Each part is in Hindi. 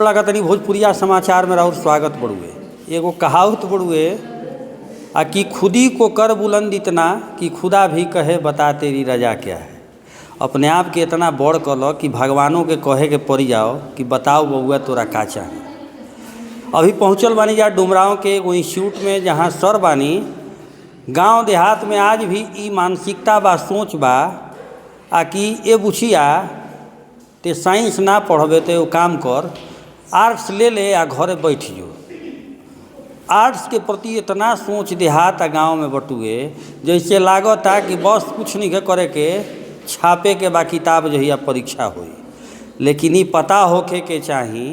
लगा तनी भोजपुरिया समाचार में राहुल स्वागत बड़ुए। एगो कहावत बड़ुए कि खुदी को कर बुलंद इतना कि खुदा भी कहे बता तेरी रजा क्या है। अपने आप के इतना बड़ कल कि भगवानों के कहे के पड़ जाओ कि बताओ बउआ तोरा का चाही। अभी पहुँचल बानी जा डुमराव के एगो इंस्टीट्यूट में, जहाँ सर बानी गांव देहात में आज भी ई मानसिकता बा, सोच बा कि ए बुझिया ते साइंस ना पढ़बे तो काम कर, आर्ट्स ले ले आ घरे बैठ जो। आर्ट्स के प्रति इतना सोच देहात आ गाँव में बटुए जैसे लागता कि बस कुछ नहीं करे के, छापे के बा किताब जहिया परीक्षा होई। लेकिन ये पता होखे के चाही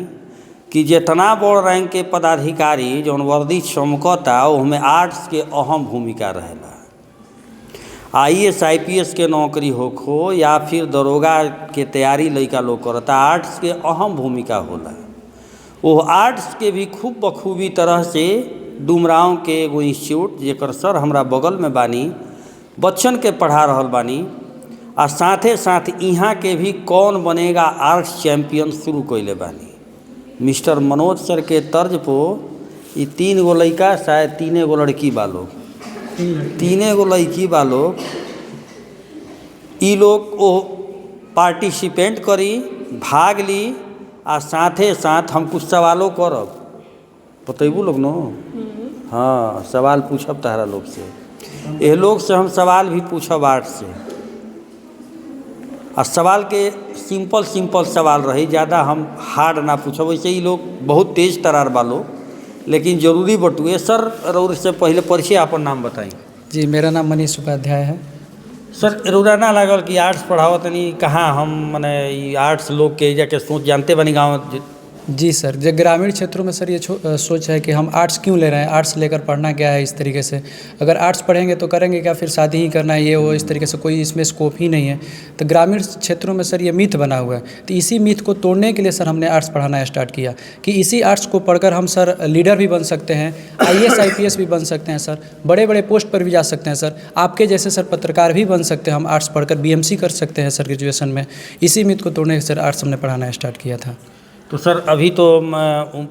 कि जितना बड़ रैंक के पदाधिकारी जौन वर्दी चमकता उसमें आर्ट्स के अहम भूमिका रहेला। IAS IPS के नौकरी होखो या फिर दरोगा के तैयारी लइका लोग करता, आर्ट्स के अहम भूमिका होला। वो आर्ट्स के भी खूब बखूबी तरह से डुमराव के एगो इंस्टीट्यूट जेकर सर हमरा बगल में बानी, बच्चन के पढ़ा रहल बानी, आ साथे साथ यहाँ के भी कौन बनेगा आर्ट्स चैम्पियन शुरू कैले बानी। मिस्टर मनोज सर के तर्ज पो ये 3 गो लड़का, शायद 3 गो लड़की बा लोग, 3 गो लड़की बा लोग, ई लोग वो पार्टिसिपेंट करी, भाग ली, आ साथे साथ हम कुछ सवालों करब, बतेबू लोग नो। हाँ, सवाल पूछब तारा लोग से, ये लोग से हम सवाल भी पूछब आर्ट्स से। आ सवाल के सिंपल सवाल रही, ज़्यादा हम हार्ड ना पूछब। वैसे ही लोग बहुत तेज तरार बा लोग, लेकिन जरूरी बटुए। सर रउर से पहले परिचय अपन नाम बताई। जी, मेरा नाम मनीष उपाध्याय है। सर रउरा ना लागल कि आर्ट्स पढ़ावत नहीं, कहाँ हम मने आर्ट्स लोग के जाके सोच जानते बनी गाँव। जी सर, जो ग्रामीण क्षेत्रों में सर ये सोच है कि हम आर्ट्स क्यों ले रहे हैं, आर्ट्स लेकर पढ़ना क्या है। इस तरीके से अगर आर्ट्स पढ़ेंगे तो करेंगे क्या, फिर शादी ही करना है, ये वो, इस तरीके से कोई इसमें स्कोप ही नहीं है। तो ग्रामीण क्षेत्रों में सर ये मिथ बना हुआ है। तो इसी मिथ को तोड़ने के लिए सर हमने आर्ट्स पढ़ाना स्टार्ट किया कि इसी आर्ट्स को पढ़कर हम सर लीडर भी बन सकते हैं, IAS IPS भी बन सकते हैं सर, बड़े बड़े पोस्ट पर भी जा सकते हैं सर, आपके जैसे सर पत्रकार भी बन सकते हैं। हम आर्ट्स पढ़कर BMC कर सकते हैं सर ग्रेजुएशन में। इसी मिथ को तोड़ने के सर आर्ट्स हमने पढ़ाना स्टार्ट किया था। तो सर अभी तो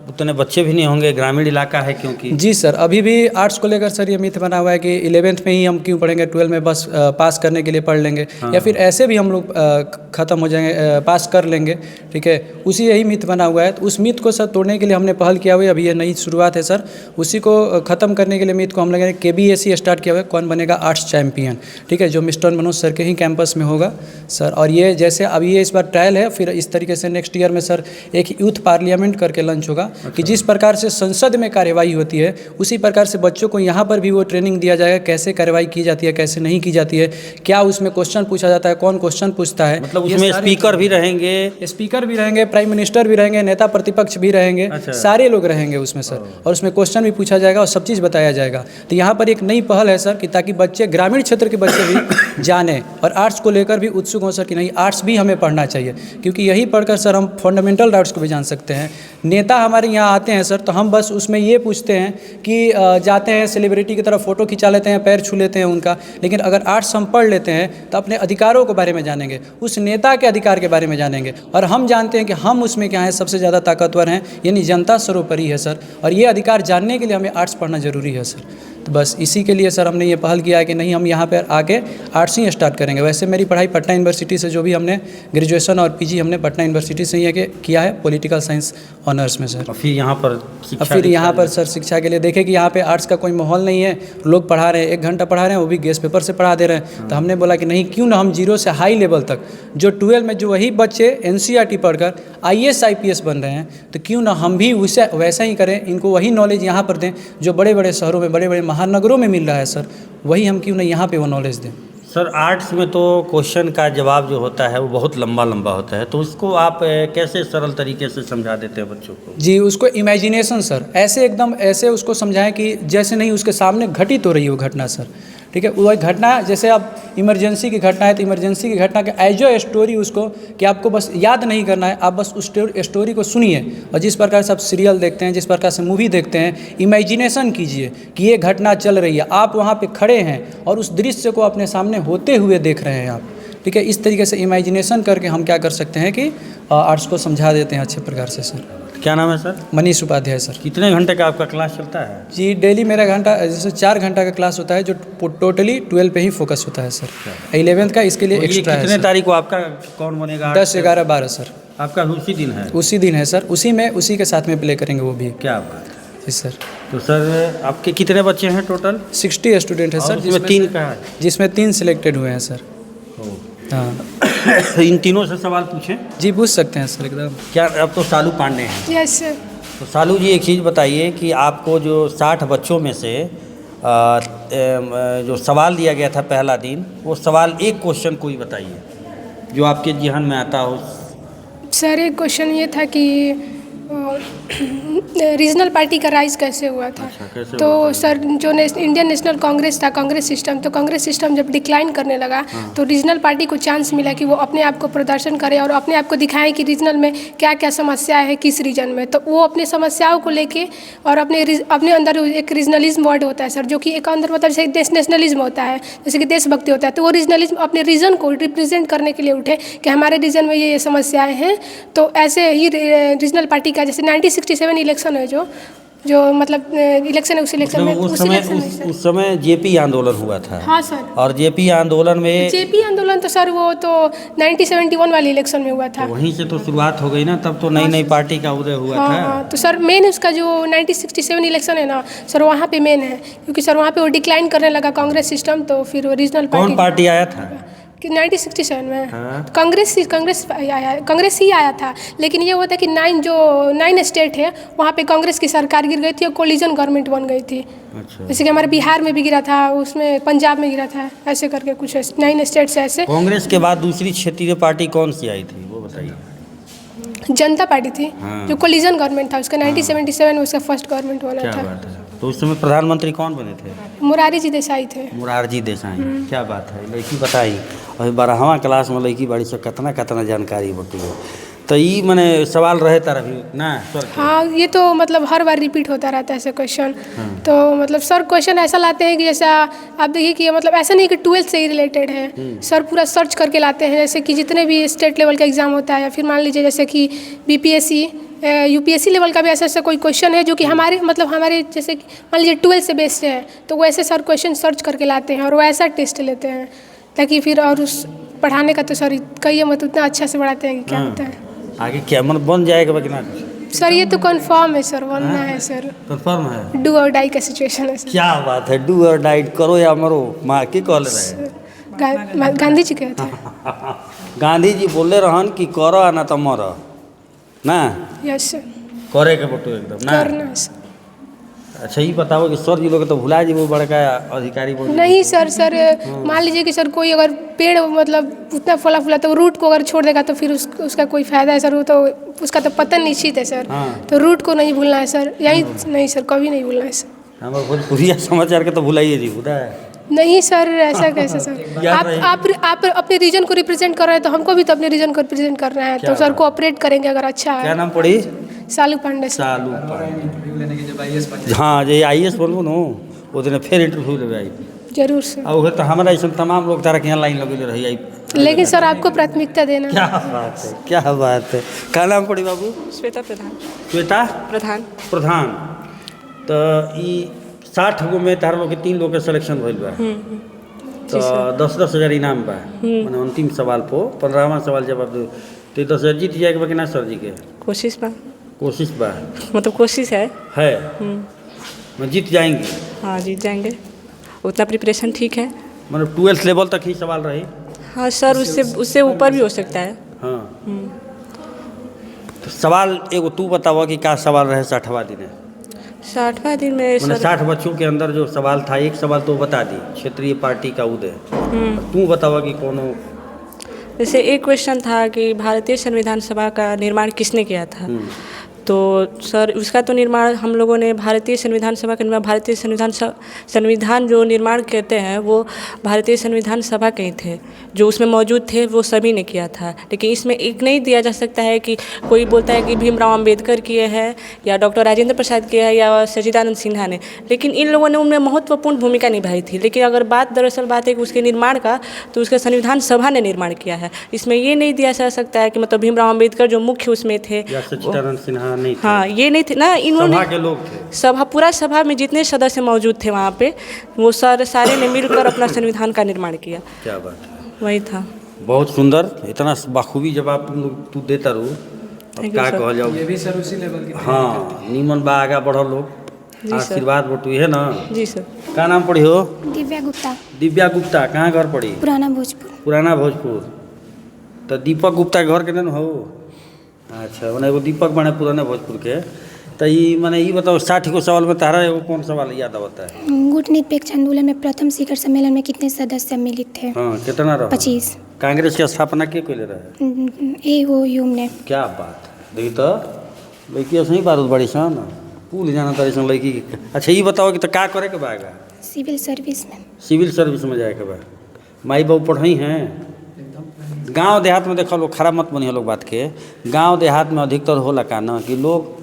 उतने बच्चे भी नहीं होंगे, ग्रामीण इलाका है क्योंकि। जी सर, अभी भी आर्ट्स को लेकर सर ये मिथ बना हुआ है कि 11th में ही हम क्यों पढ़ेंगे, 12 में बस पास करने के लिए पढ़ लेंगे। हाँ। या फिर ऐसे भी हम लोग ख़त्म हो जाएंगे, पास कर लेंगे, ठीक है। उसी यही मिथ बना हुआ है। तो उस मिथ को सर तोड़ने के लिए हमने पहल किया हुआ है। अभी ये नई शुरुआत है सर, उसी को ख़त्म करने के लिए मिथ को हम लोगों ने KBSC स्टार्ट किया हुआ है, कौन बनेगा आर्ट्स चैम्पियन, ठीक है, जो मिस्टर मनोज सर के ही कैंपस में होगा सर। और ये जैसे अभी ये इस बार ट्रायल है, फिर इस तरीके से नेक्स्ट ईयर में सर एक यूथ पार्लियामेंट करके लंच होगा। अच्छा। कि जिस प्रकार से संसद में कार्यवाही होती है उसी प्रकार से बच्चों को यहाँ पर भी वो ट्रेनिंग दिया जाएगा, कैसे कार्यवाही की जाती है, कैसे नहीं की जाती है, क्या उसमें क्वेश्चन पूछा जाता है, कौन क्वेश्चन पूछता है। मतलब उसमें स्पीकर भी रहेंगे, प्राइम मिनिस्टर भी रहेंगे, नेता प्रतिपक्ष भी रहेंगे। अच्छा। सारे लोग रहेंगे उसमें सर, और उसमें क्वेश्चन भी पूछा जाएगा और सब चीज़ बताया जाएगा। तो यहाँ पर एक नई पहल है सर कि ताकि बच्चे, ग्रामीण क्षेत्र के बच्चे भी जाने और आर्ट्स को लेकर भी उत्सुक हो सर कि नहीं आर्ट्स भी हमें पढ़ना चाहिए, क्योंकि यही पढ़कर सर हम फंडामेंटल राइट्स को भी जान सकते हैं। नेता हमारे यहाँ आते हैं सर, तो हम बस उसमें ये पूछते हैं कि जाते हैं सेलिब्रिटी की तरफ फ़ोटो खिंचा लेते हैं, पैर छू लेते हैं उनका, लेकिन अगर आर्ट्स हम पढ़ लेते हैं तो अपने अधिकारों के बारे में जानेंगे, उस नेता के अधिकार के बारे में जानेंगे, और हम जानते हैं कि हम उसमें क्या है, सबसे ज़्यादा ताकतवर हैं, यानी जनता सर्वोपरि है सर। और ये अधिकार जानने के लिए हमें आर्ट्स पढ़ना ज़रूरी है सर। तो बस इसी के लिए सर हमने ये पहल किया है कि नहीं, हम यहाँ पर आके आर्ट्स ही स्टार्ट करेंगे। वैसे मेरी पढ़ाई पटना यूनिवर्सिटी से, जो भी हमने ग्रेजुएशन और PG हमने पटना यूनिवर्सिटी से ही किया है, पॉलिटिकल साइंस ऑनर्स में सर। फिर यहाँ पर सर शिक्षा के लिए देखें कि यहाँ पे आर्ट्स का कोई माहौल नहीं है, लोग पढ़ा रहे हैं, 1 घंटा पढ़ा रहे हैं, वो भी गेस्ट पेपर से पढ़ा दे रहे हैं। तो हमने बोला कि नहीं, क्यों ना हम 0 से हाई लेवल तक, जो 12 में जो वही बच्चे NCERT पढ़कर IAS IPS बन रहे हैं, तो क्यों ना हम भी वैसा ही करें, इनको वही नॉलेज यहाँ पर दें जो बड़े बड़े शहरों में, बड़े बड़े महानगरों में मिल रहा है सर, वही हम क्यों ना यहाँ पे वो नॉलेज दें। सर आर्ट्स में तो क्वेश्चन का जवाब जो होता है वो बहुत लंबा होता है, तो उसको आप कैसे सरल तरीके से समझा देते हैं बच्चों को? जी, उसको इमेजिनेशन सर, ऐसे एकदम ऐसे उसको समझाएं कि जैसे नहीं उसके सामने घटित हो रही है वो घटना सर, ठीक है। वही घटना, जैसे अब इमरजेंसी की घटना है तो इमरजेंसी की घटना के एज ए स्टोरी उसको, कि आपको बस याद नहीं करना है, आप बस उस स्टोरी को सुनिए, और जिस प्रकार से आप सीरियल देखते हैं, जिस प्रकार से मूवी देखते हैं, इमेजिनेशन कीजिए कि ये घटना चल रही है, आप वहाँ पे खड़े हैं और उस दृश्य को अपने सामने होते हुए देख रहे हैं आप, ठीक है। इस तरीके से इमेजिनेशन करके हम क्या कर सकते हैं कि आर्ट्स को समझा देते हैं अच्छे प्रकार से सर। क्या नाम है सर? मनीष उपाध्याय सर। कितने घंटे का आपका क्लास चलता है? जी डेली मेरा घंटा जैसे 4 घंटा का क्लास होता है जो टोटली 12 पे ही फोकस होता है सर। 11th का इसके लिए तो ये एक्स्ट्रा है कितने सर। तारीख को आपका कौन बनेगा? 10, 11, 12 सर। आपका उसी दिन है? उसी दिन है सर, उसी के साथ में प्ले करेंगे वो भी। क्या बात है। जी सर। तो सर आपके कितने बच्चे हैं टोटल? 60 स्टूडेंट है सर, जिसमें 3 का है? जिसमें 3 सिलेक्टेड हुए हैं सर। हाँ इन तीनों से सवाल पूछें? जी पूछ सकते हैं सर एकदम। क्या अब तो सालू पांडे हैं? Yes sir. तो सालू जी एक चीज़ बताइए कि आपको जो 60 बच्चों में से जो सवाल दिया गया था पहला दिन, वो सवाल एक क्वेश्चन कोई बताइए जो आपके जहन में आता हो। सर एक क्वेश्चन ये था कि रीजनल पार्टी का राइज कैसे हुआ था। अच्छा, कैसे तो हुआ था? सर जो इंडियन नेशनल कांग्रेस था, कांग्रेस सिस्टम, तो कांग्रेस सिस्टम जब डिक्लाइन करने लगा तो रीजनल पार्टी को चांस मिला कि वो अपने आप को प्रदर्शन करे और अपने आप को दिखाएं कि रीजनल में क्या क्या समस्या है किस रीजन में। तो वो अपने समस्याओं को लेके और अपने अंदर एक रीजनलिज्म वर्ड होता है सर, जो कि एक अंदर मतलब जैसे नेशनलिज्म होता है, जैसे कि देशभक्ति होता है, तो वो रीजनलिज्म अपने रीजन को रिप्रेजेंट करने के लिए उठे कि हमारे रीजन में ये समस्याएं हैं। तो ऐसे ही रीजनल पार्टी का जैसे 1967 इलेक्शन है जो मतलब इलेक्शन है, उस इलेक्शन में उस समय जेपी आंदोलन हुआ था। हाँ सर। और जेपी आंदोलन में जेपी आंदोलन तो सर वो तो 1971 वाले इलेक्शन में हुआ था। तो वहीं से तो शुरुआत हो गई ना, तब तो नई नई पार्टी का उदय हुआ हाँ, था। हाँ, तो सर मेन उसका जो 1967 इलेक्शन है ना सर, वहाँ पे मेन है, क्योंकि सर वहाँ पे वो डिक्लाइन करने लगा कांग्रेस सिस्टम, तो फिर वो रीजनल कौन पार्टी आया था? कि 1967 में हाँ। कांग्रेस ही आया था। लेकिन ये हुआ था कि 9 स्टेट है वहाँ पे कांग्रेस की सरकार गिर गई थी और कोलिजन गवर्नमेंट बन गई थी। अच्छा। जैसे कि हमारे बिहार में भी गिरा था, उसमें पंजाब में गिरा था, ऐसे करके कुछ 9 स्टेट से ऐसे। कांग्रेस के बाद दूसरी क्षेत्रीय पार्टी कौन सी आई थी वो बताइए? जनता पार्टी थी। हाँ। जो कोलिजन गवर्नमेंट था उसका 1977 में उसका फर्स्ट गवर्नमेंट बना क्या था। बात है। तो उस समय प्रधानमंत्री कौन बने थे? मुरारी जी देसाई थे। मुरारजी देसाई। क्या बात है। लड़की बताई अभी 12वां क्लास में लड़की बड़ी से कितना कितना जानकारी बटुए। तो ये मैंने सवाल रहे तारा भी ना सर? हाँ, ये तो मतलब हर बार रिपीट होता रहता है ऐसे क्वेश्चन। तो मतलब सर क्वेश्चन ऐसा लाते हैं कि जैसा आप देखिए कि मतलब ऐसा नहीं कि 12th से ही रिलेटेड है, सर पूरा सर्च करके लाते हैं। जैसे कि जितने भी स्टेट लेवल का एग्जाम होता है, या फिर मान लीजिए जैसे कि बीपीएससी यूपीएससी लेवल का भी ऐसा कोई क्वेश्चन है जो कि हमारे जैसे कि मान लीजिए 12th से बेस्ड है, तो वो ऐसे सर क्वेश्चन सर्च करके लाते हैं और वो ऐसा टेस्ट लेते हैं ताकि फिर और उस पढ़ाने का तो सर कहिए मत, उतना अच्छा से पढ़ाते हैं कि क्या होता है आगे क्या मन बन जाएगा बकना? सर ये तो कंफर्म है सर, बनना है सर। कंफर्म है? डू और डाई का सिचुएशन है सर। क्या बात है। डू और डाइट करो या मरो, माँ की कहले रहे? गांधी जी कहते हैं। गांधी जी बोले रहन कि करो ना तो मरो ना। Yes sir. करे के बटू एकदम ना। करना है सर। अच्छा ये बताओ कि सर जी लोग तो भुला जी वो बड़का अधिकारी बोल नहीं सर मान लीजिए कि सर कोई अगर पेड़ मतलब उतना फला फूला तो रूट को अगर छोड़ देगा तो फिर उसका कोई फायदा है सर, वो तो उसका तो पतन निश्चित है सर। तो रूट को नहीं भूलना है सर, यही नहीं सर, कभी नहीं भूलना है सर। हमारे भोजपुरी समाचार के तो भुलाइए जी खुदा है। नहीं सर, ऐसा कैसे सर? आप अपने रीजन को रिप्रेजेंट कर रहे हैं तो हमको भी तो अपने रीजन को रिप्रेजेंट करना है, तो सर कोऑपरेट करेंगे अगर अच्छा है। क्या नाम पड़ी? सालू पांडे सर। सालू पांडे। हाँ जे आईएएस बनबू न वो दिन फिर इंटरव्यू लेवे आई। जरूर सर। और तो हमारा ऐसा तमाम लोग तारा के यहाँ लाइन लगे रही आई। लेकिन सर आपको प्राथमिकता देना। क्या बात है, क्या बात है। क्या नाम पड़ी बाबू? श्वेता प्रधान। श्वेता प्रधान। तो ई 60 गो में तार लोग के 3 लोग के सिलेक्शन भइल बा। तो 10-10 हज़ार इनाम बा। माने अंतिम सवाल पो 15वां सवाल जवाब दो तो 10 हज़ार जीत जाएगा बा कि ना सर जी के? कोशिश बा। कोशिश बा मतलब कोशिश है। मैं जीत जाएंगे। हाँ जीत जाएंगे, उतना प्रिपरेशन ठीक है। मतलब 12th लेवल तक ही सवाल रही? हाँ सर, उससे ऊपर भी हो सकता है। हाँ। तो सवाल एगो तू बतावा कि क्या सवाल रहे 60वां दिन? 60वां दिन में मैंने 60 बच्चों के अंदर जो सवाल था, एक सवाल तो बता दी, क्षेत्रीय पार्टी का उदय। तू बतावा कि कौन हो? जैसे एक क्वेश्चन था कि भारतीय संविधान सभा का निर्माण किसने किया था। तो सर उसका तो निर्माण हम लोगों ने भारतीय संविधान सभा का निर्माण संविधान जो निर्माण कहते हैं वो भारतीय संविधान सभा के ही थे, जो उसमें मौजूद थे वो सभी ने किया था। लेकिन इसमें एक नहीं दिया जा सकता है कि कोई बोलता है कि भीमराव अंबेडकर किए हैं या डॉक्टर राजेंद्र प्रसाद किए हैं या सच्चिदानंद सिन्हा ने, लेकिन इन लोगों ने उनमें महत्वपूर्ण भूमिका निभाई थी। लेकिन अगर दरअसल बात है कि उसके निर्माण का, तो उसका संविधान सभा ने निर्माण किया है। इसमें ये नहीं दिया जा सकता है कि मतलब भीमराव अंबेडकर जो मुख्य उसमें थे, सच्चिदानंद सिन्हा नहीं थे। हाँ, ये नहीं थे ना, सभा इन्होंने के लोग थे। सभा, पूरा सभा में जितने सदस्य मौजूद थे वहाँ पे, वो सारे ने मिलकर अपना संविधान का निर्माण किया। क्या बात है, वही था। बहुत सुंदर, इतना बखूबी जवाब तू देता रहू, अब Thank you, का sir। कहल जाओ। ये भी सर उसी लेवल की हाँ, नीमन बा, आगा बढ़ल लोग, जी सर। आशीर्वाद बटू है ना। जी सर। का नाम पढ़ी हो? दिव्या गुप्ता, दिव्या गुप्ता। कहाँ घर पड़ी? पुराना भोजपुर। पुराना भोजपुर। तो दीपक गुप्ता के घर के नहीं हो? अच्छा, मैंने एगो दीपक बने पुराने भोजपुर के। तो ये मैंने ये बताओ, 60 को सवाल में तारा एगो कौन सवाल याद आता है? गुटनिरपेक्ष आंदोलन में प्रथम शिखर सम्मेलन में कितने सदस्य सम्मिलित थे? हाँ, कितना रहा? 25। कांग्रेस की स्थापना के कोई रहे? AOUM ने। क्या बात है, देखी तो लड़की सही बारूद बड़ी सन, भूल जाना तारी सन लड़की। अच्छा, ये बताओ कि तो का करे के बागा? सिविल सर्विस में। सिविल सर्विस में जाए के बा। माई बाबू पढ़ई हैं? गांव देहात में देखो लोग, खराब मत बनी लोग बात के, गांव देहात में अधिकतर होला का ना कि लोग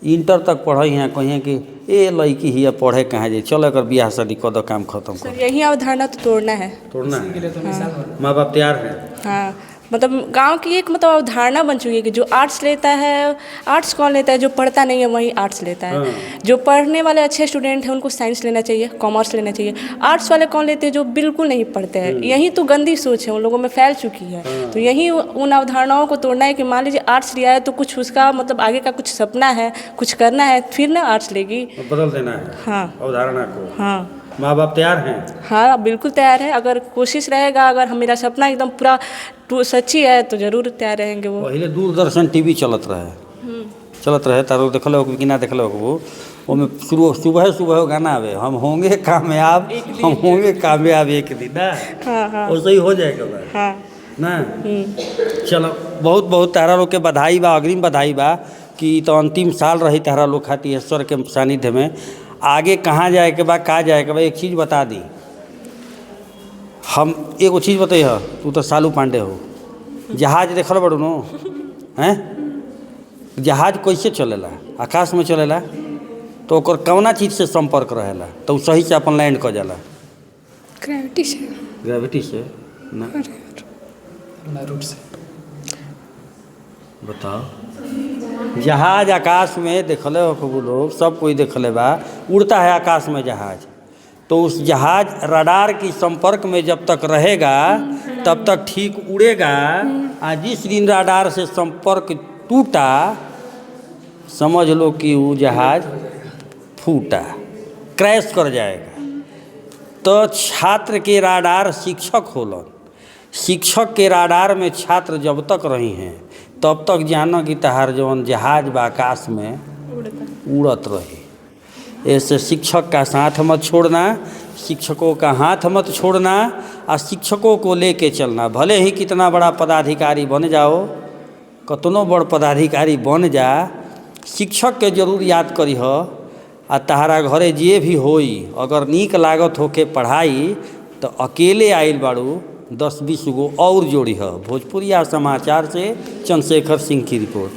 इंटर तक पढ़ई हैं, कहीं कि ए लड़की ही पढ़े कहाँ जाए, चलो अगर ब्याह शादी कर दो, काम खत्म सर कर। यही अवधारणा तो तोड़ना है। तोड़ना के है, लिए तो मिसाल बन माँ बाप तैयार हैं। हाँ, मतलब गांव की एक मतलब अवधारणा बन चुकी है कि जो आर्ट्स लेता है, आर्ट्स कौन लेता है? जो पढ़ता नहीं है वही आर्ट्स लेता है। हाँ। जो पढ़ने वाले अच्छे स्टूडेंट हैं उनको साइंस लेना चाहिए, कॉमर्स लेना चाहिए। आर्ट्स वाले कौन लेते हैं? जो बिल्कुल नहीं पढ़ते हैं। यही तो गंदी सोच है, उन लोगों में फैल चुकी है। तो यही उन अवधारणाओं को तोड़ना है कि मान लीजिए आर्ट्स लिया है तो कुछ उसका मतलब आगे का कुछ सपना है, कुछ करना है, फिर ना आर्ट्स लेगी। बदल देना है हाँ अवधारणा को। हाँ माँ बाप तैयार हैं? हाँ, बिल्कुल तैयार है। अगर कोशिश रहेगा, अगर हम मेरा सपना एकदम पूरा सच्ची है तो जरूर तैयार रहेंगे वो। पहले दूरदर्शन टीवी चलत रहे तारो देखल हो कि ना देखल हो वो, ओमे सुबह गाना आवे, हम होंगे कामयाब, हम होंगे कामयाब एक दिन ना। हाँ हाँ वैसे ही हो जाएगा बा हाँ। ना। चलो, बहुत बहुत तारा लोग के बधाई बा, अग्रिम बधाई बा कि तो अंतिम साल रही तारा लोग खाती ईश्वर के सानिध्य में। आगे कहाँ जाए के बा, का जाए के बा, एक चीज़ बता दी हम। एगो चीज़ बताइए, तू तो सालू पांडे हो, जहाज देखल बड़ू नो हैं? जहाज कैसे चलेला? आकाश में चलेला, तो ओकर कौना चीज़ से संपर्क रहेला तो सही से अपन लैंड कर जाला? ग्रेविटी से। ग्रेविटी से ना? रूट से। बताओ, जहाज आकाश में देखले हो कबू लोग, सब कोई देखले बा, उड़ता है आकाश में जहाज। तो उस जहाज रडार की संपर्क में जब तक रहेगा तब तक ठीक उड़ेगा। आज जिस दिन रडार से संपर्क टूटा, समझ लो कि वो जहाज फूटा, क्रैश कर जाएगा। तो छात्र के रडार शिक्षक होलन, शिक्षक के रडार में छात्र जब तक रही हैं तब तक जाना कि तहार जवन जहाज बा आकाश में उड़त रही। ऐसे शिक्षक का साथ मत छोड़ना, शिक्षकों का हाथ मत छोड़ना, और शिक्षकों को लेके चलना। भले ही कितना बड़ा पदाधिकारी बन जाओ, कतनो बड़ पदाधिकारी बन जा, शिक्षक के जरूर याद करी हो। आ तहारा घरे जे भी होई, अगर नीक लागत होके पढ़ाई तो अकेले आइल बाड़ू, 10-20 गो और जोड़ी हो। भोजपुरिया समाचार से चंद्रशेखर सिंह की रिपोर्ट।